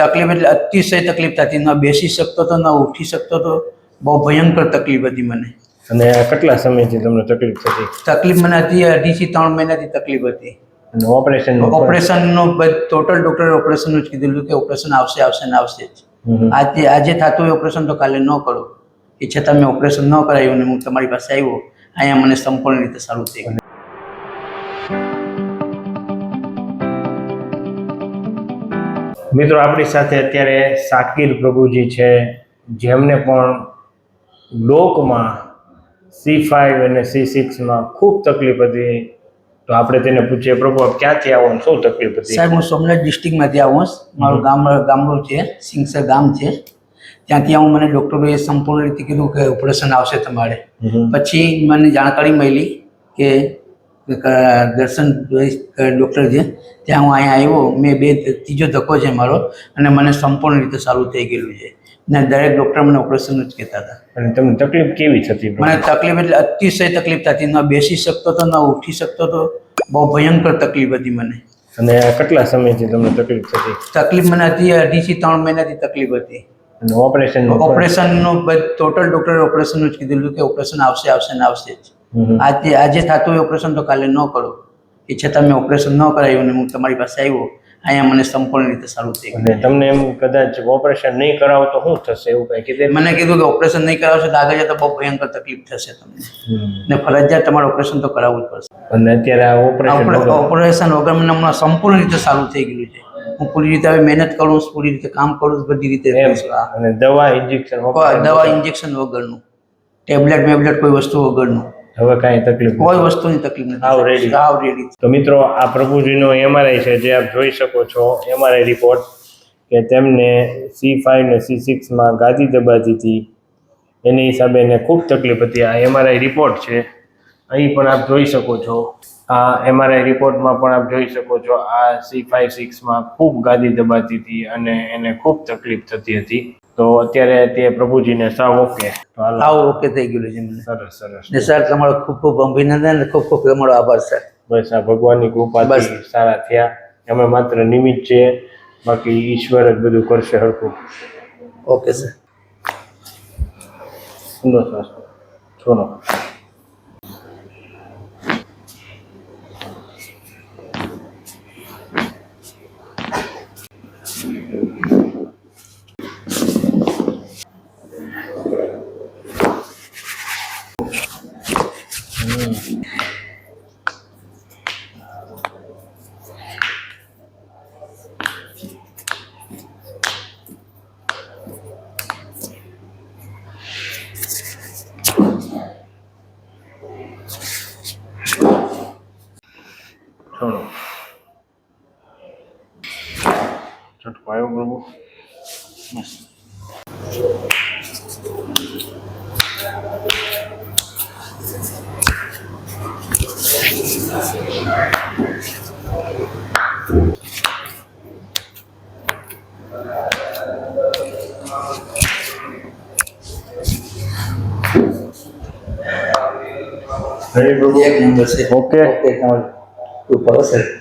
તકલીફ એટલે અતિશય તકલીફ થતી, ન બેસી શકતો તો, ન ઉઠી શકતો તો. બહુ ભયંકર તકલીફ હતી મને. અને કેટલા સમયથી તમને તકલીફ થતી? તકલીફ મને હતી 2 થી 3 મહિનાથી તકલીફ હતી. અને ઓપરેશનનું ટોટલ ડોક્ટરે ઓપરેશનનું જ કીધેલું કે ઓપરેશન આવશે જ. આજે થતું હોય ઓપરેશન તો કાલે ન કરો, એ છતાં મેં ઓપરેશન ન કરાવ્યું ને હું તમારી પાસે આવ્યો. અહીંયા મને સંપૂર્ણ રીતે સારું થઈ ગયું. મિત્રો, આપણી સાથે અત્યારે સાકિર પ્રભુજી છે, જેમને પણ ડોકમાં C5 અને C6માં ખૂબ તકલીફ હતી. તો આપણે તેને પૂછીએ, પ્રભુ આપ ક્યાંથી આવો, શું તકલીફ હતી? સાહેબ, હું સોમનાથ ડિસ્ટ્રિક્ટમાંથી આવું. મારું ગામડું છે, સિંગસર ગામ છે. ત્યાંથી આવું. મને ડૉક્ટરોએ સંપૂર્ણ રીતે કીધું કે ઓપરેશન આવશે તમારે. પછી મને જાણકારી મળી કે દર્શન ડૉક્ટર છે, ત્યાં હું અહીંયા આવ્યો. મેં 3જો ધક્કો છે મારો, અને મને સંપૂર્ણ રીતે સારું થઈ ગયેલું છે. ને દરેક ડૉક્ટર મને ઓપરેશન જ કહેતા હતા. અને તમને તકલીફ કેવી થતી? મને તકલીફ એટલે અતિશય તકલીફ થતી, ન બેસી શકતો તો, ન ઉઠી શકતો તો. બહુ ભયંકર તકલીફ હતી મને. અને કેટલા સમયથી તમને તકલીફ થતી? તકલીફ મને હતી 2 થી 3 મહિનાથી તકલીફ હતી. અને ઓપરેશનનું ટોટલ ડોક્ટરે ઓપરેશનનું જ કીધેલું કે ઓપરેશન આવશે જ. આજે થતું હોય ઓપરેશન તો કાલે ન કરો, એ છતાં મેં ઓપરેશન ન કરાવ્યું ને હું તમારી પાસે આવ્યો. અહીંયા મને સંપૂર્ણ રીતે સારું થઈ ગયું. અને તમને એમ કદાચ ઓપરેશન નહીં કરાવો તો શું થશે એવું કંઈ કીધું? મને કીધું કે ઓપરેશન નહીં કરાવશો તો આગળ જતા બહુ ભયંકર તકલીફ થશે તમને, ને ફરજિયાત તમારે ઓપરેશન તો કરાવવું જ પડશે. અને અત્યારે આ ઓપરેશન વગર મને હમણાં સંપૂર્ણ રીતે સારું થઈ ગયું છે. હું પૂરી રીતે હવે મહેનત કરું, પૂરી રીતે કામ કરું, બધી રીતે. અને દવા ઇન્જેક્શન વગરનું, ટેબ્લેટ કોઈ વસ્તુ વગરનું. હવે કાંઈ તકલીફ? કોઈ વસ્તુની તકલીફ નથી. આવ રેડી. તો મિત્રો, આ પ્રભુજીનો MRI છે, જે આપ જોઈ શકો છો. MRI રિપોર્ટ કે તેમને C5 ને C6માં ગાદી દબાતી હતી, એની હિસાબે એને ખૂબ તકલીફ હતી. આ MRI રિપોર્ટ છે, અહીં પણ આપ જોઈ શકો છો. આ MRI રિપોર્ટમાં પણ આપ જોઈ શકો છો. આ C5 6માં ખૂબ ગાદી દબાતી હતી અને એને ખૂબ તકલીફ થતી હતી. તો અત્યારે તે પ્રભુજીને સાવ ઓકે થઈ ગયું છે મને. સરસ. ને સર, તમારો ખૂબ ખૂબ અભિનંદન અને ખૂબ ખૂબ તમારો આભાર સર. બસ આ ભગવાનની કૃપાથી સારા થયા. અમે માત્ર નિમિત્ત છીએ, બાકી ઈશ્વર જ બધું કરશે હરખું. Okay sir. છોડો. ચટકાયો પ્રભુ. એક નંબર છે. ઓકે. સર.